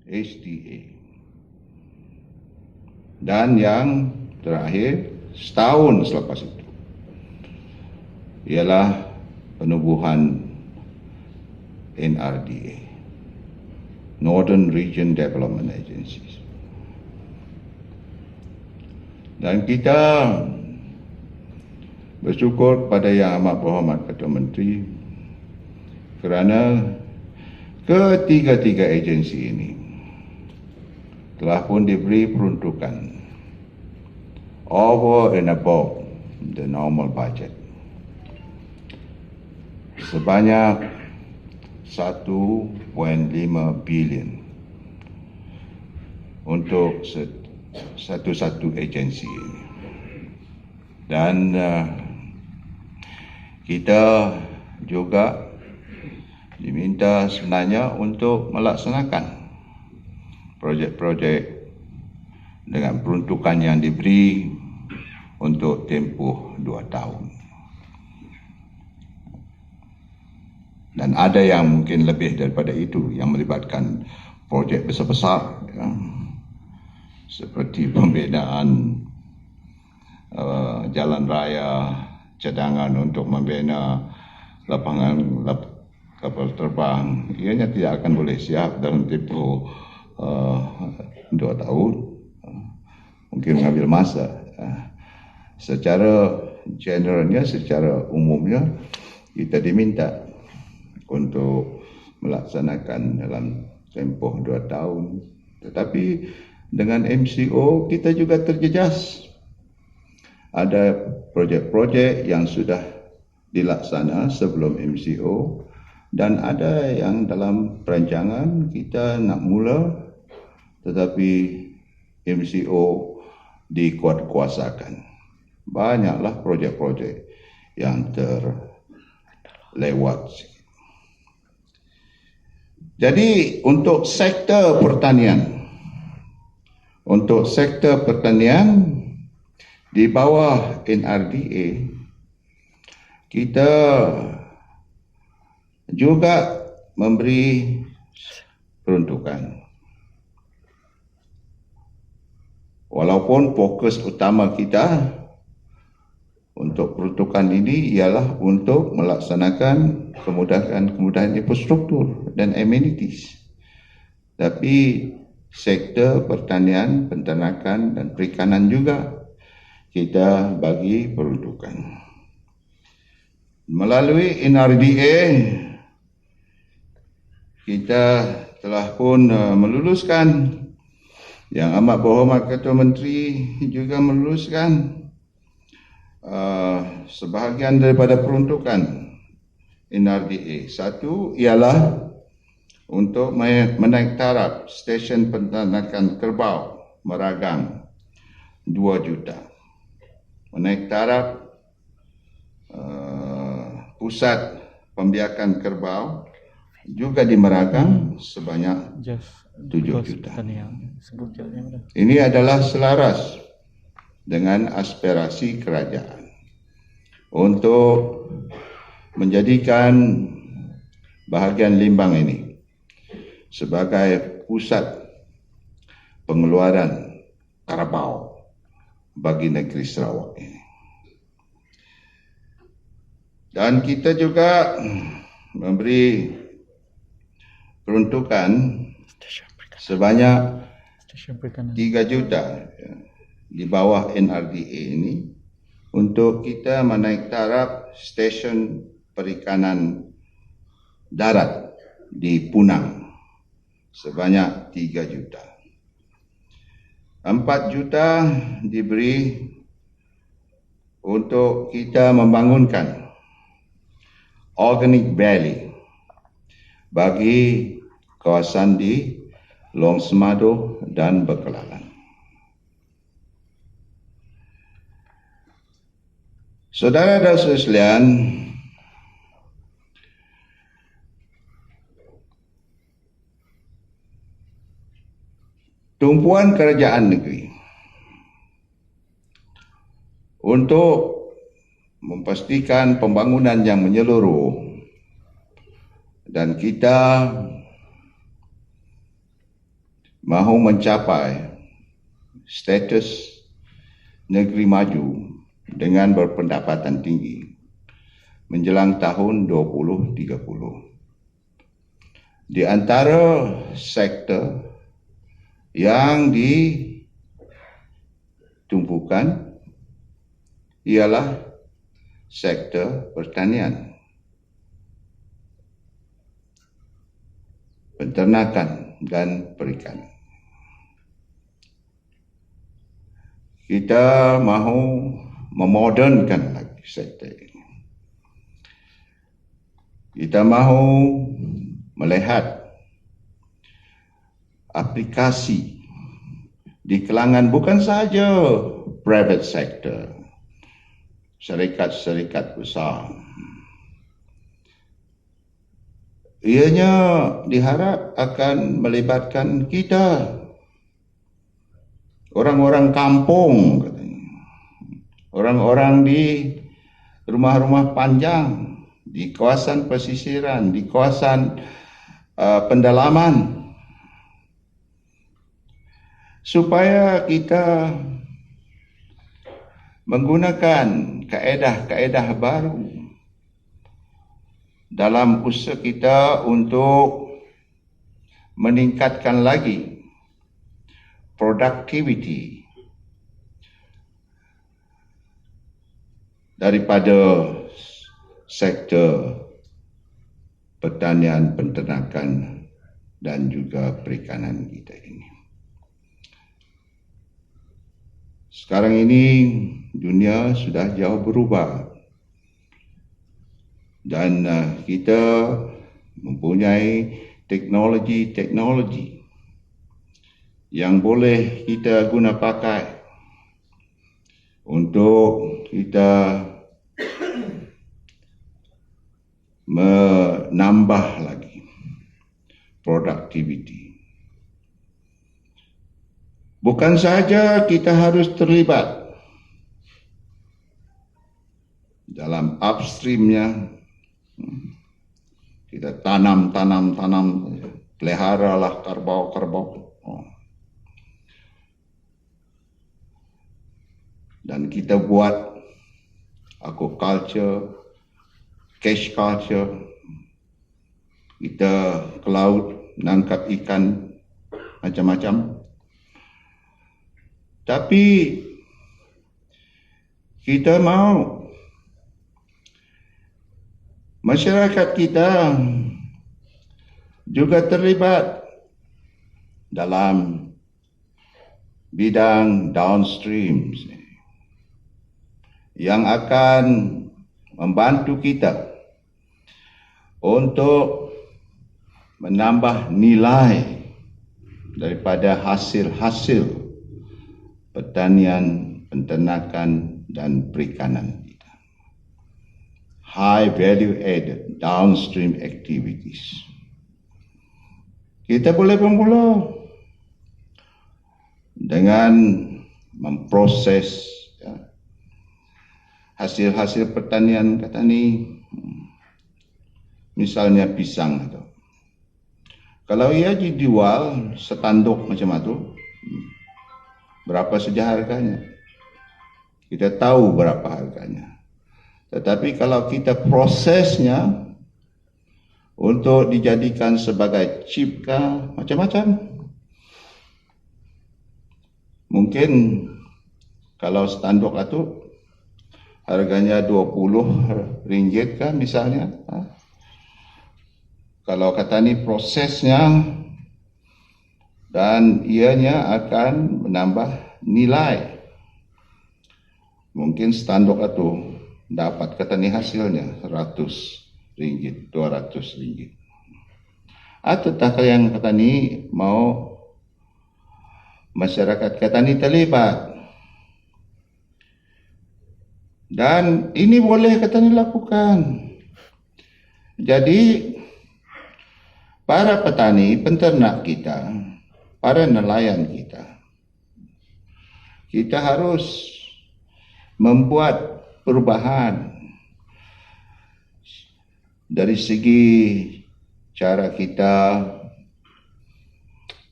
HTA. Dan yang terakhir, setahun selepas itu, ialah penubuhan NRDA, Northern Region Development Agencies. Dan kita bersyukur kepada Yang Amat Berhormat Ketua Menteri kerana ketiga-tiga agensi ini telah pun diberi peruntukan over and above the normal budget sebanyak 1.5 bilion untuk satu-satu agensi ini. Dan kita juga diminta sebenarnya untuk melaksanakan projek-projek dengan peruntukan yang diberi untuk tempoh 2 tahun. Dan ada yang mungkin lebih daripada itu yang melibatkan projek besar-besar, ya, seperti pembinaan jalan raya, cadangan untuk membina lapangan kapal terbang. Ianya tidak akan boleh siap dalam tempoh 2 tahun, mungkin mengambil masa. Secara generalnya, secara umumnya, kita diminta untuk melaksanakan dalam tempoh 2 tahun. Tetapi dengan MCO kita juga terjejas. Ada projek-projek yang sudah dilaksana sebelum MCO dan ada yang dalam perancangan kita nak mula tetapi MCO dikuatkuasakan. Banyaklah projek-projek yang terlewat. Jadi untuk sektor pertanian di bawah NRDA kita juga memberi peruntukan. Walaupun fokus utama kita untuk peruntukan ini ialah untuk melaksanakan kemudahan infrastruktur dan amenities. Tapi sektor pertanian, penternakan dan perikanan juga kita bagi peruntukan. Melalui NRDA kita telah pun meluluskan, Yang Amat Berhormat Ketua Menteri juga meluluskan sebahagian daripada peruntukan NRDA. Satu ialah untuk menaik taraf stesen penternakan kerbau Meragang 2 juta. Menaik taraf pusat pembiakan kerbau juga di Meragang sebanyak 7 juta. Ini adalah selaras dengan aspirasi kerajaan untuk menjadikan bahagian Limbang ini sebagai pusat pengeluaran kerbau bagi negeri Sarawak ini. Dan kita juga memberi peruntukan sebanyak 3 juta di bawah NRDA ini untuk kita menaik taraf stesen perikanan darat di Punang sebanyak 3 juta. 4 juta diberi untuk kita membangunkan Organic Valley bagi kawasan di Long Semado dan Bekelalan. Saudara dan saudara sekalian, tumpuan kerajaan negeri untuk memastikan pembangunan yang menyeluruh dan kita mahu mencapai status negeri maju dengan berpendapatan tinggi menjelang tahun 2030. Di antara sektor yang ditumpukan ialah sektor pertanian, peternakan dan perikanan. Kita mahu memodernkan lagi sektor ini. Kita mahu melihat aplikasi di kalangan bukan sahaja private sector, syarikat-syarikat besar. Ianya diharap akan melibatkan kita, orang-orang kampung, orang-orang di rumah-rumah panjang, di kawasan pesisiran, di kawasan pendalaman, supaya kita menggunakan kaedah-kaedah baru dalam usaha kita untuk meningkatkan lagi productivity daripada sektor pertanian, peternakan dan juga perikanan kita ini. Sekarang ini dunia sudah jauh berubah dan kita mempunyai teknologi yang boleh kita guna pakai untuk kita menambah lagi productivity. Bukan saja kita harus terlibat dalam upstreamnya, kita tanam, peliharalah kerbau. Dan kita buat aquaculture, cash culture, kita ke laut, nangkap ikan macam-macam. Tapi kita mau masyarakat kita juga terlibat dalam bidang downstream yang akan membantu kita untuk menambah nilai daripada hasil-hasil pertanian, peternakan dan perikanan kita. High value added downstream activities. Kita boleh bermula dengan memproses hasil-hasil pertanian kata ni, misalnya pisang itu. Kalau ia dijual setanduk macam itu, berapa saja harganya? Kita tahu berapa harganya. Tetapi kalau kita prosesnya untuk dijadikan sebagai chip kah, macam-macam. Mungkin kalau setanduk itu harganya RM20 kah misalnya. Kalau kata ni prosesnya dan ianya akan menambah nilai. Mungkin setanduk itu dapat kata ni hasilnya RM100, RM200. Atau tak yang kata ni mau masyarakat kata ni terlibat. Dan ini boleh kata ni lakukan. Jadi para petani, penternak kita, para nelayan kita harus membuat perubahan dari segi cara kita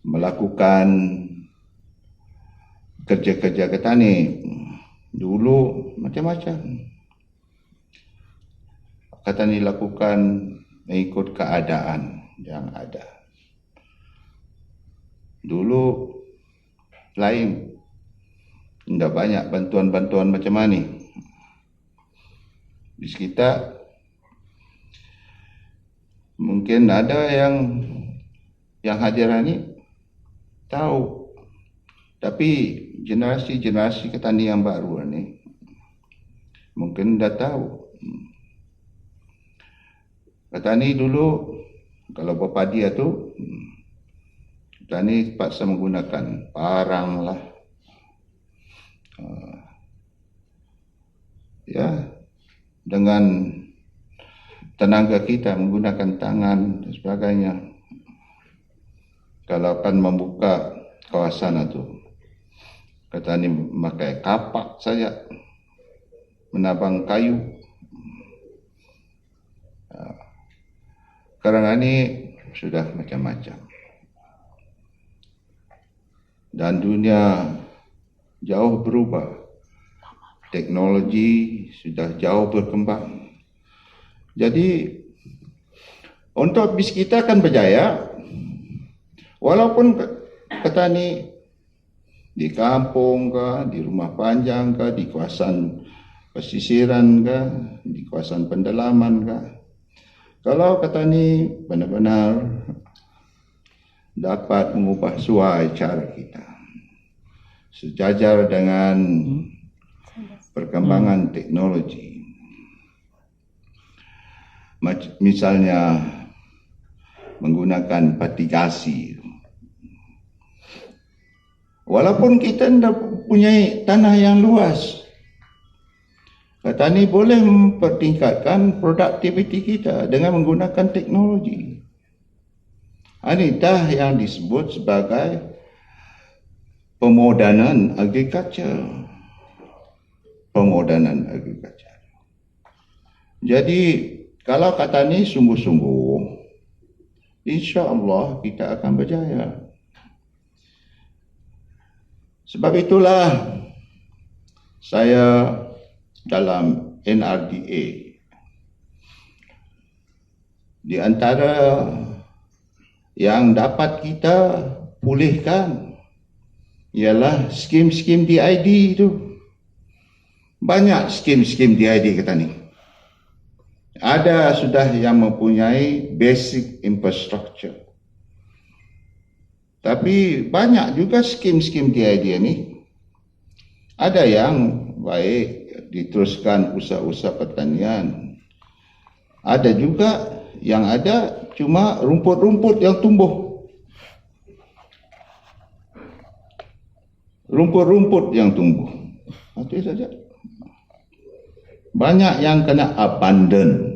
melakukan kerja-kerja petani. Dulu macam-macam petani lakukan mengikut keadaan yang ada. Dulu lain, tidak banyak bantuan-bantuan macam mana. Di sekitar mungkin ada yang hadir ni tahu, tapi generasi petani yang baru ni mungkin dah tahu. Petani dulu kalau berpadi tu, petani terpaksa menggunakan parang lah, ya, dengan tenaga kita menggunakan tangan dan sebagainya. Kalau akan membuka kawasan itu, petani memakai kapak saja, menabang kayu. Sekarang ini sudah macam-macam. Dan dunia jauh berubah. Teknologi sudah jauh berkembang. Jadi, untuk bis kita akan berjaya, walaupun petani di kampung ke, di rumah panjang ke, di kawasan pesisiran ke, di kawasan pendalaman ke, kalau petani benar-benar dapat mengubah suai cara kita sejajar dengan perkembangan teknologi. Misalnya menggunakan patigasi. Walaupun kita tidak punya tanah yang luas, petani boleh mempertingkatkan produktiviti kita dengan menggunakan teknologi. Ini dah yang disebut sebagai pemodanan agriculture. Pemodanan agriculture. Jadi, kalau petani sungguh-sungguh, insya-Allah kita akan berjaya. Sebab itulah saya dalam NRDA, di antara yang dapat kita pulihkan ialah skim-skim DID itu. Banyak skim-skim DID kata ni. Ada sudah yang mempunyai basic infrastructure. Tapi banyak juga skim-skim DID ni. Ada yang baik diteruskan usaha-usaha pertanian. Ada juga yang ada cuma rumput-rumput yang tumbuh. Rumput-rumput yang tumbuh. Itu saja. Banyak yang kena abandon.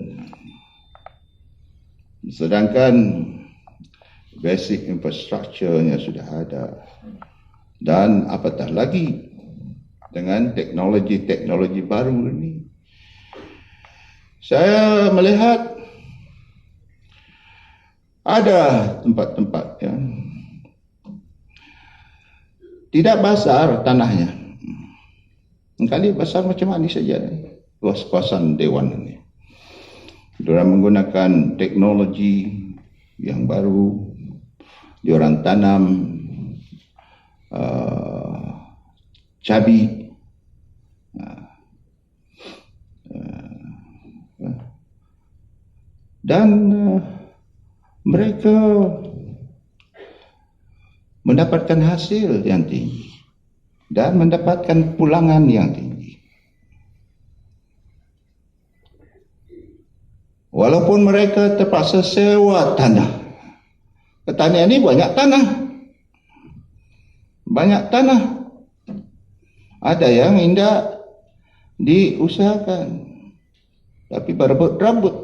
Sedangkan basic infrastructure-nya sudah ada. Dan apatah lagi dengan teknologi-teknologi baru ini. Saya melihat ada tempat-tempat yang tidak besar tanahnya. Kali besar macam mana saja luas kawasan Dewan ini. Diorang menggunakan teknologi yang baru. Diorang tanam cabai. Dan mereka mendapatkan hasil yang tinggi dan mendapatkan pulangan yang tinggi. Walaupun mereka terpaksa sewa tanah. Petani ini banyak tanah. Banyak tanah. Ada yang tidak diusahakan. Tapi berebut-rebut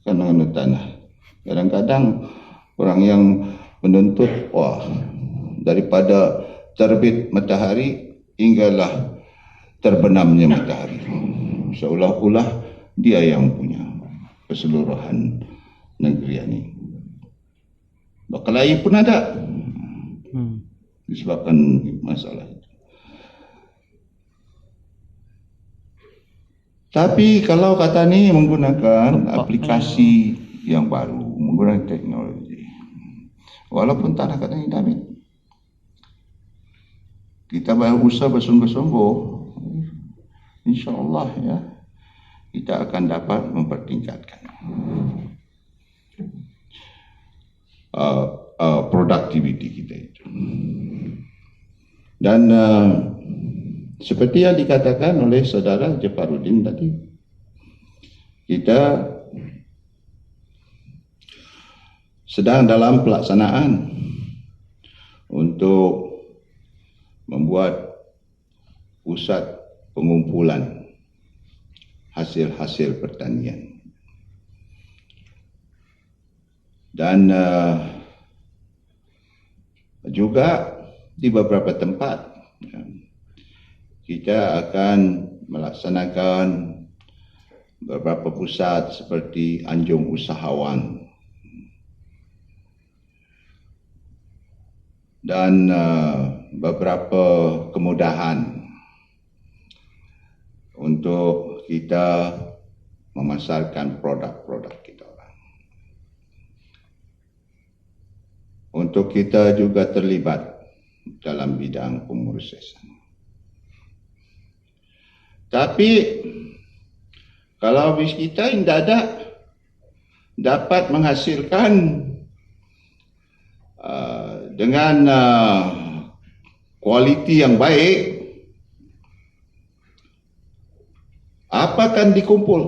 kerana tanah. Kadang-kadang orang yang menuntut, daripada terbit matahari hinggalah terbenamnya matahari. Seolah-olah dia yang punya keseluruhan negeri ini. Berkelahi pun ada. disebabkan masalah itu. Tapi kalau kata ni menggunakan aplikasi yang baru, menggunakan teknologi, walaupun tak ada kata ni David, kita berusaha bersungguh-sungguh, insya-Allah ya, kita akan dapat mempertingkatkan produktiviti kita itu. Dan seperti yang dikatakan oleh saudara Jafarudin tadi, kita sedang dalam pelaksanaan untuk membuat pusat pengumpulan hasil-hasil pertanian. Dan juga di beberapa tempat kita akan melaksanakan beberapa pusat seperti Anjung Usahawan dan beberapa kemudahan untuk kita memasarkan produk-produk kita. Untuk kita juga terlibat dalam bidang pemrosesan. Tapi kalau bis kita tidak ada dapat menghasilkan dengan kualiti yang baik, apa akan dikumpul?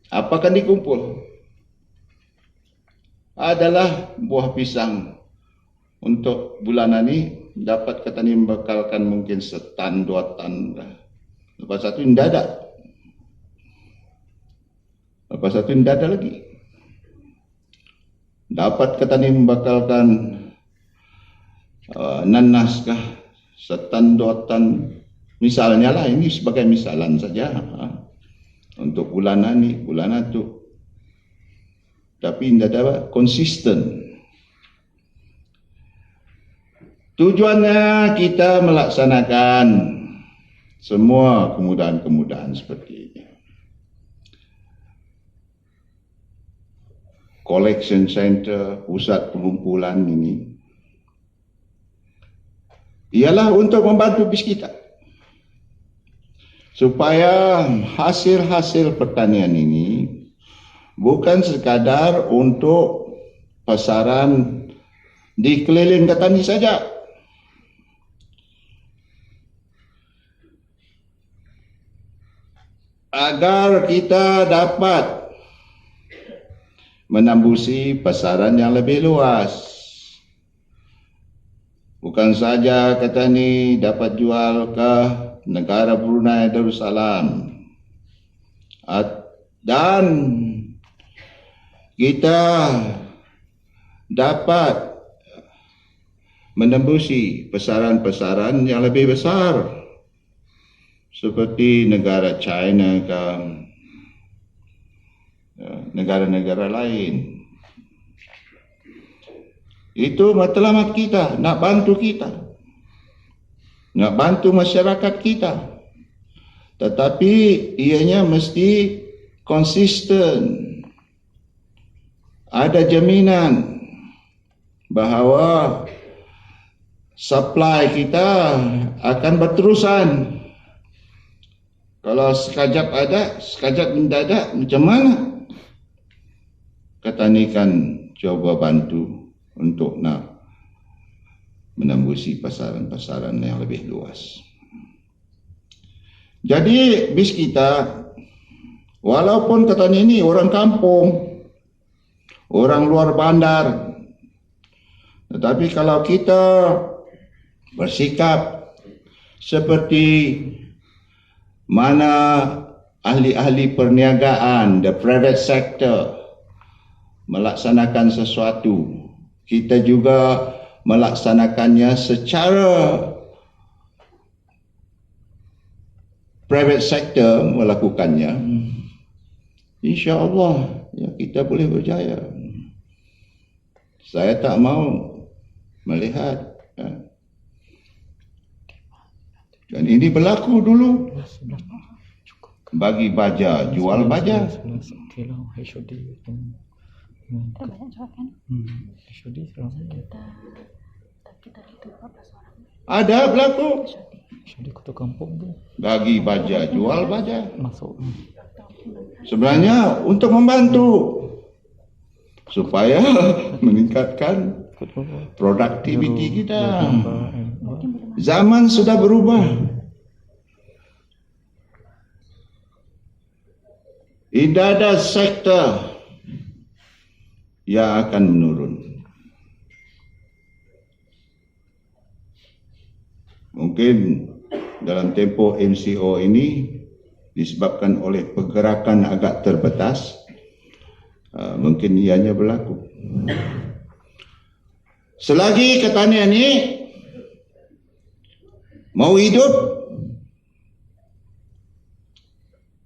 Apa akan dikumpul? Adalah buah pisang. Untuk bulanan ini dapat kata ni membekalkan mungkin setan, 2 tan. Lepas satu tidak ada. Lepas satu tidak ada lagi. Dapat kata ni membekalkan nanas kah, setan, 2 tan. Misalnya lah, ini sebagai misalan saja. Untuk bulanan ni, bulanan tu. Tapi tidak ada konsisten. Tujuannya kita melaksanakan semua kemudahan-kemudahan seperti ini. Collection center, pusat pengumpulan ini ialah untuk membantu bis kita supaya hasil-hasil pertanian ini bukan sekadar untuk pasaran di keliling petani saja. Agar kita dapat menembusi pasaran yang lebih luas. Bukan saja kata ni dapat jual ke negara Brunei Darussalam. Dan kita dapat menembusi pasaran-pasaran yang lebih besar seperti negara China ke negara-negara lain. Itu matlamat kita, nak bantu kita, nak bantu masyarakat kita. Tetapi ianya mesti konsisten. Ada jaminan bahawa supply kita akan berterusan. Kalau sekejap ada, sekejap tidak ada, macam mana? Kata ni kan coba bantu untuk nak menembusi pasaran-pasaran yang lebih luas. Jadi bis kita, walaupun kata ni orang kampung, orang luar bandar, tetapi kalau kita bersikap seperti mana ahli-ahli perniagaan, the private sector melaksanakan sesuatu, kita juga melaksanakannya secara private sector melakukannya, insya-Allah ya kita boleh berjaya. Saya tak mau melihat. Dan ini berlaku dulu. Bagi baja, jual baja. Ada berlaku. Bagi baja, jual baja. Sebenarnya untuk membantu supaya meningkatkan produktiviti kita. Zaman sudah berubah. Tidak ada sektor yang akan menurun. Mungkin dalam tempoh MCO ini disebabkan oleh pergerakan agak terbatas, mungkin ianya berlaku. Selagi katanya ini mau hidup,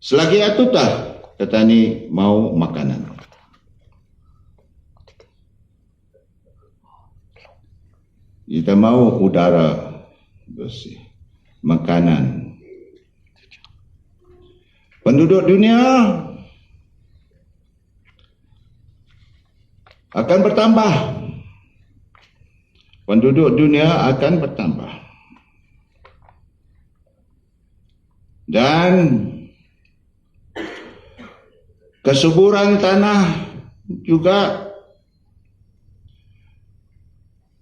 selagi itu tak katanya mau makanan. Kita mau udara bersih, makanan. Penduduk dunia akan bertambah. Penduduk dunia akan bertambah. Dan kesuburan tanah juga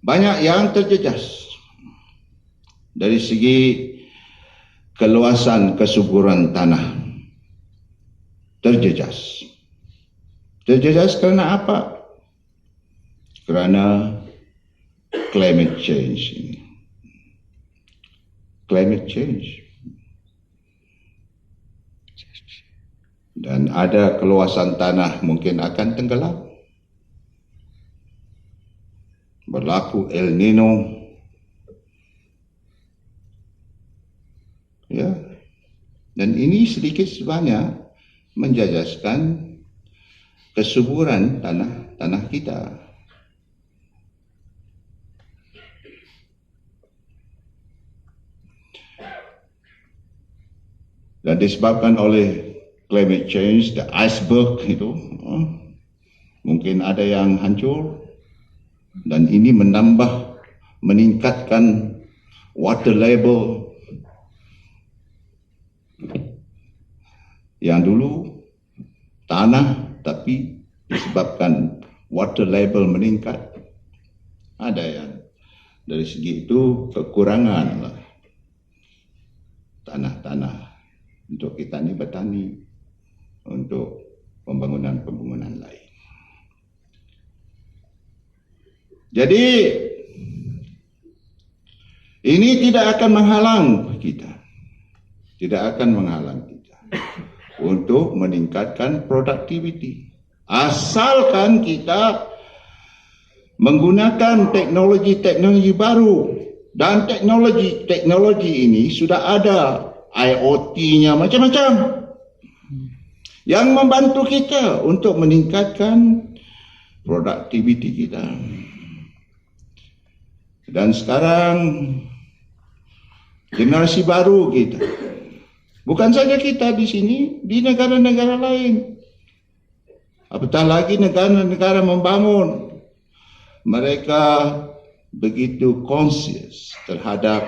banyak yang terjejas. Dari segi keluasan kesuburan tanah terjejas. Terjejas kerana apa? Kerana climate change. Climate change. Dan ada keluasan tanah mungkin akan tenggelam. Berlaku El Nino. Ya. Dan ini sedikit sebanyak menjejaskan kesuburan tanah kita. Dan disebabkan oleh climate change, the iceberg itu mungkin ada yang hancur, dan ini meningkatkan water level yang dulu tanah, tapi disebabkan water level meningkat, ada yang dari segi itu kekurangan lah tanah-tanah untuk kita ni bertani, untuk pembangunan lain. Jadi ini tidak akan menghalang kita, untuk meningkatkan produktiviti, asalkan kita menggunakan teknologi baru. Dan teknologi ini sudah ada, IoT-nya macam-macam, yang membantu kita untuk meningkatkan produktiviti kita. Dan sekarang generasi baru kita, bukan saja kita di sini, di negara-negara lain, apatah lagi negara-negara membangun, mereka begitu conscious terhadap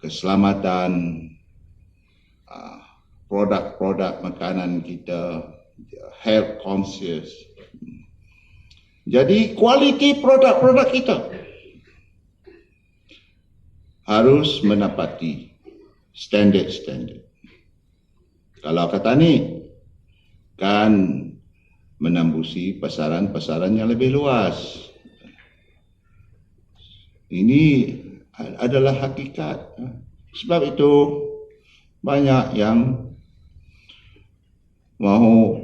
keselamatan produk-produk makanan kita, health conscious. Jadi kualiti produk-produk kita harus menepati standard. Kalau kata ni kan menembusi pasaran-pasaran yang lebih luas. Ini adalah hakikat. Sebab itu banyak yang mahu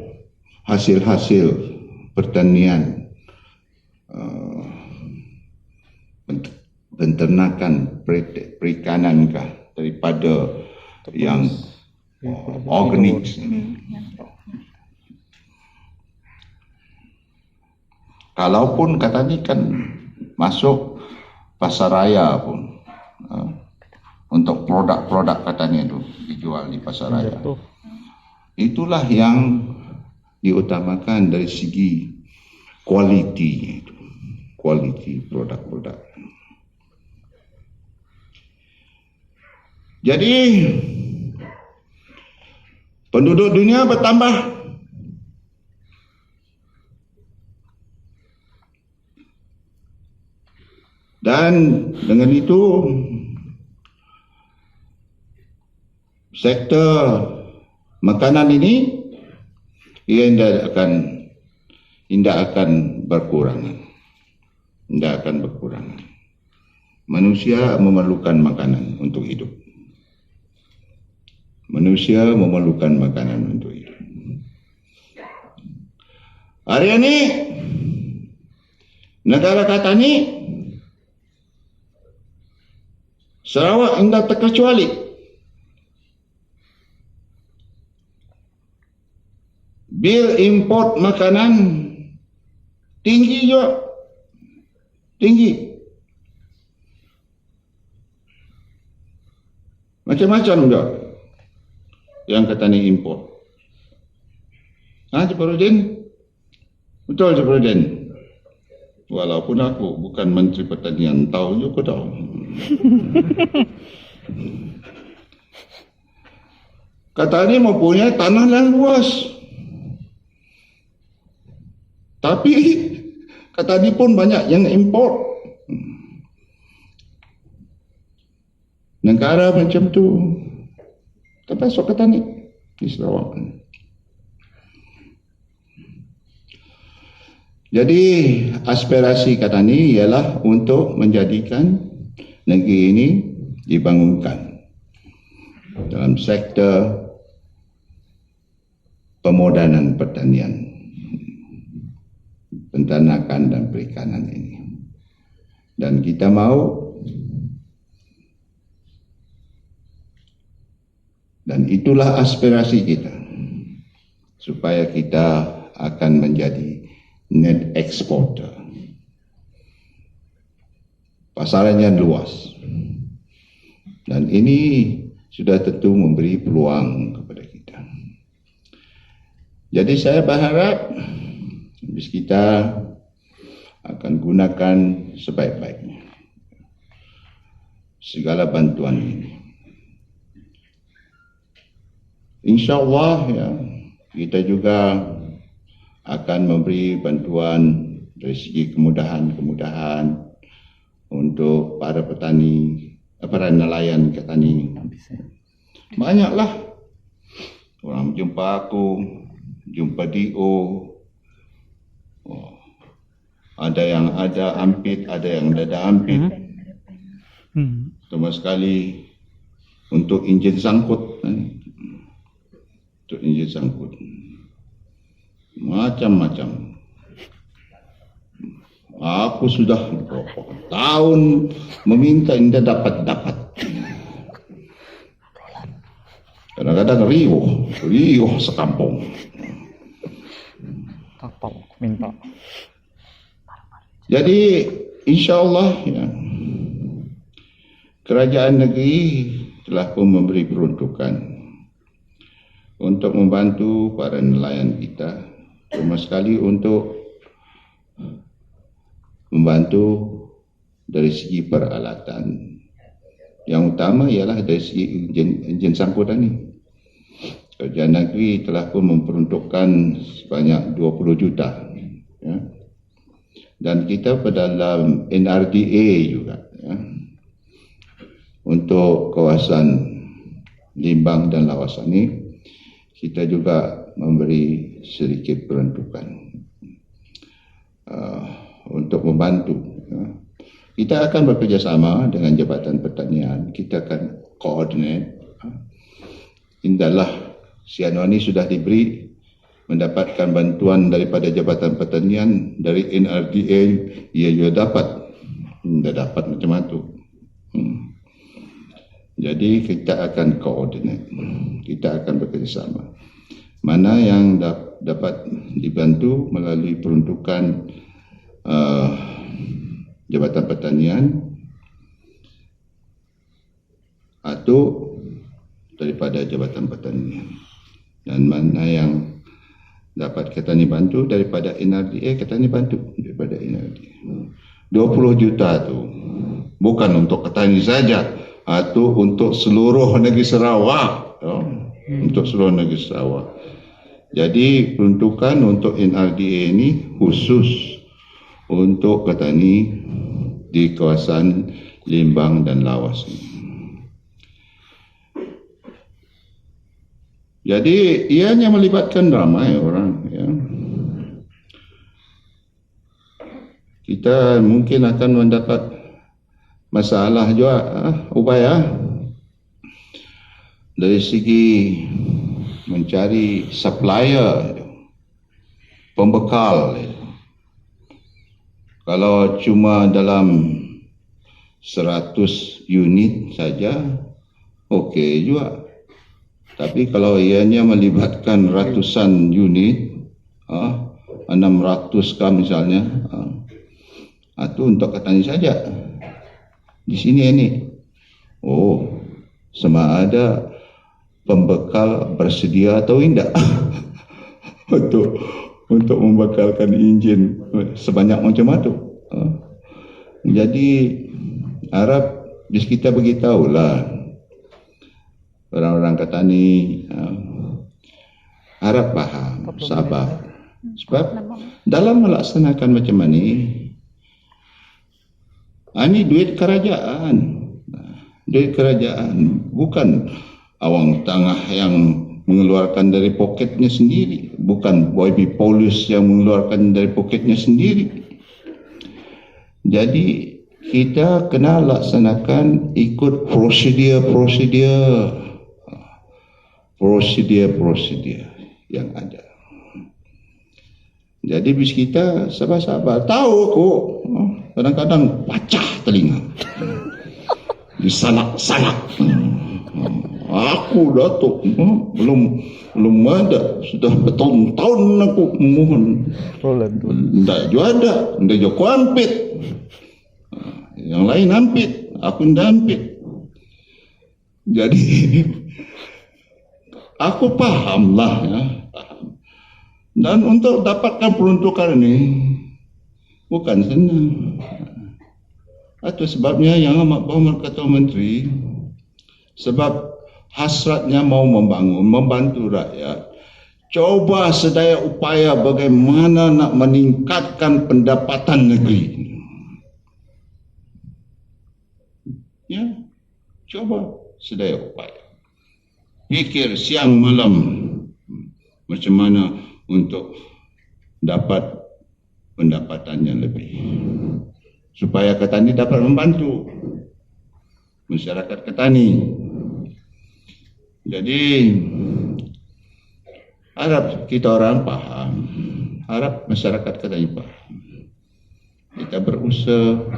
hasil-hasil pertanian, penternakan, perikanan kah, daripada yang organik. kalaupun kata ni kan masuk pasaraya pun, untuk produk-produk katanya itu dijual di pasaraya. Itulah yang diutamakan dari segi kualitinya itu, kualiti produk-produk. Jadi penduduk dunia bertambah, dan dengan itu sektor makanan ini ia tidak akan berkurang. Manusia memerlukan makanan untuk hidup. Hari ini negara kata ni Sarawak tidak terkecuali. Bil import makanan tinggi juga. Tinggi. Macam-macam juga yang kata ni import. Cik Farudin? Betul Cik Farudin? Walaupun aku bukan Menteri Pertanian, tahu juga tahu. Kata ni mempunyai tanah yang luas. Tapi kata ni pun banyak yang import. Negara macam tu termasuk kata ni di Sarawak. Jadi aspirasi kata ni ialah untuk menjadikan negeri ini dibangunkan dalam sektor pemodenan pertanian, penternakan dan perikanan ini. Dan kita mahu, dan itulah aspirasi kita, supaya kita akan menjadi net exporter. Pasarannya luas, dan ini sudah tentu memberi peluang kepada kita. Jadi saya berharap kita akan gunakan sebaik-baiknya segala bantuan ini. InsyaAllah ya, kita juga akan memberi bantuan dari segi kemudahan-kemudahan untuk para petani, para nelayan petani. Banyaklah orang jumpa aku, jumpa Dio. Ada yang ada ampit, ada yang tidak ada ampit. Terutama sekali untuk enjin sangkut. Untuk enjin sangkut. Macam-macam. Aku sudah berapa tahun meminta, tidak dapat. Kadang-kadang riuh sekampung. Minta. Jadi insyaAllah ya, kerajaan negeri telah pun memberi peruntukan untuk membantu para nelayan kita, terutama sekali untuk membantu dari segi peralatan. Yang utama ialah dari segi enjin sangkutan ini. Kerajaan negeri telah pun memperuntukkan sebanyak 20 juta. Ya. Dan kita pada dalam NRDA juga. Ya. Untuk kawasan Limbang dan Lawasan ini, kita juga memberi sedikit peruntukan untuk membantu. Ya. Kita akan bekerjasama dengan Jabatan Pertanian. Kita akan koordinat. Indahlah Siano ini sudah diberi mendapatkan bantuan daripada Jabatan Pertanian, dari NRDA ia juga dapat macam itu. Jadi kita akan koordinat, kita akan bekerjasama. Mana yang dapat dibantu melalui peruntukan Jabatan Pertanian atau daripada Jabatan Pertanian, dan mana yang dapat Ketani bantu daripada NRDA, Ketani bantu daripada NRDA. 20 juta tu bukan untuk Ketani saja, atau untuk seluruh negeri Sarawak, untuk seluruh negeri Sarawak. Jadi peruntukan untuk NRDA ini khusus untuk Ketani di kawasan Limbang dan Lawas ini. Jadi ianya melibatkan ramai orang, ya. Kita mungkin akan mendapat masalah juga, upaya dari segi mencari supplier, pembekal. Kalau cuma dalam 100 unit saja, okey juga. Tapi kalau ianya melibatkan ratusan unit, 600 kah misalnya, itu untuk Ketani saja. Di sini ini, sama ada pembekal bersedia atau tidak untuk membekalkan enjin sebanyak macam itu. Jadi harap kita beritahulah orang-orang Ketani, harap faham, sabar. Sebab dalam melaksanakan macam ini duit kerajaan. Duit kerajaan, bukan awang tangah yang mengeluarkan dari poketnya sendiri, bukan YB Paulus yang mengeluarkan dari poketnya sendiri. Jadi kita kena laksanakan ikut prosedur yang ada. Jadi bis kita sabar-sabar. Tahu kok, kadang-kadang pacah telinga, disalak-salak. Aku Datuk, belum ada, sudah bertahun-tahun aku mohon. Tidak juga ada, tidak juga aku hampit. Yang lain hampit, aku tidak hampit. Jadi aku pahamlah, ya. Dan untuk dapatkan peruntukan ini bukan senang. Itu sebabnya yang amat berhormat Ketua Menteri, sebab hasratnya mau membantu rakyat, coba sedaya upaya bagaimana nak meningkatkan pendapatan negeri. Ya, coba sedaya upaya. Fikir siang malam macam mana untuk dapat pendapatan yang lebih, supaya Ketani dapat membantu masyarakat Ketani. Jadi harap kita orang faham, harap masyarakat Ketani faham. Kita berusaha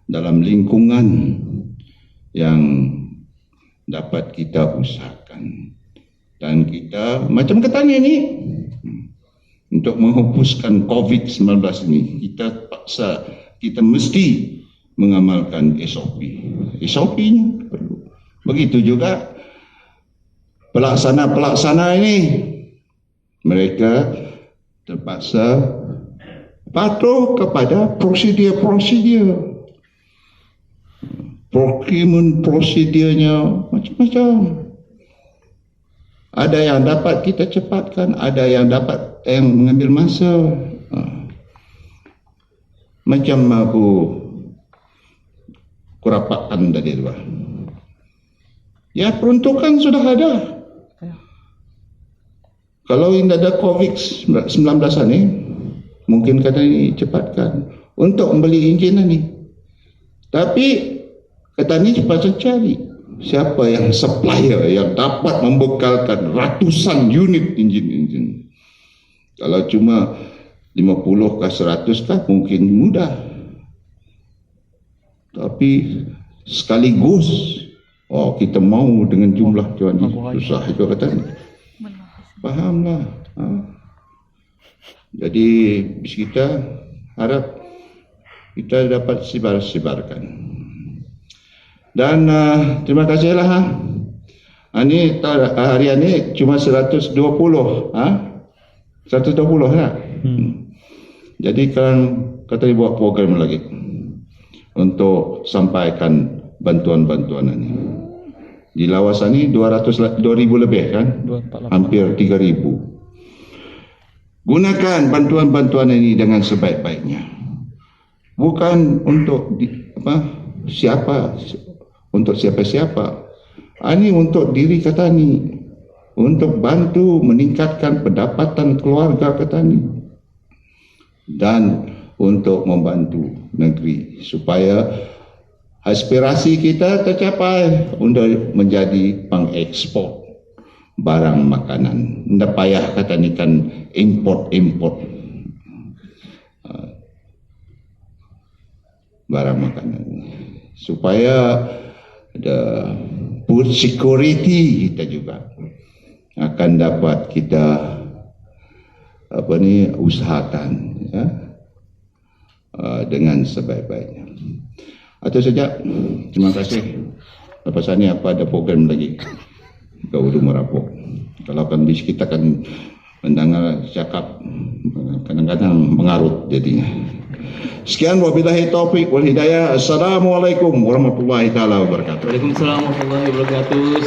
dalam lingkungan yang dapat kita usahakan, dan kita macam Ketani ini untuk menghapuskan COVID-19 ini, kita mesti mengamalkan SOP-nya perlu. Begitu juga pelaksana ini, mereka terpaksa patuh kepada prosedur. Procurement prosedurnya macam-macam. Ada yang dapat kita cepatkan, ada yang dapat yang mengambil masa. Macam aku rapatkan tadi tu. Ya, peruntukan sudah ada. Kalau tidak ada COVID-19 ini, mungkin kata ini cepatkan untuk membeli enjin ini. Tapi kata ini cepat cari siapa yang supplier yang dapat membekalkan ratusan unit enjin. Kalau cuma 50 ke 100 kah mungkin mudah. Tapi sekaligus, kita mau dengan jumlah tuan ini susah itu katanya. Fahamlah. Jadi kita harap kita dapat sebarkan. Dan terima kasihlah. Ini harian ini cuma 120, 120 lah. Jadi kalian kata buat program lagi untuk sampaikan bantuan-bantuan ini. Di Lawasan ini 2.000 lebih kan? Hampir 3.000. Gunakan bantuan-bantuan ini dengan sebaik-baiknya. Bukan untuk siapa-siapa. Ini untuk diri Katani, untuk bantu meningkatkan pendapatan keluarga Katani, dan untuk membantu negeri supaya aspirasi kita tercapai untuk menjadi pengekspor barang makanan. Tidak payah Katani kan import barang makanan, supaya ada food security kita juga akan dapat kita usahakan ya, dengan sebaik-baiknya. Itu saja. Terima kasih. Lepas ini apa ada program lagi ke Ulu Merapok. Kalau kan kita kan mendengar cakap kadang-kadang mengarut jadinya. Sekian, wabillahi taufik wal hidayah. Assalamualaikum warahmatullahi taala wabarakatuh. Waalaikumsalam warahmatullahi wabarakatuh.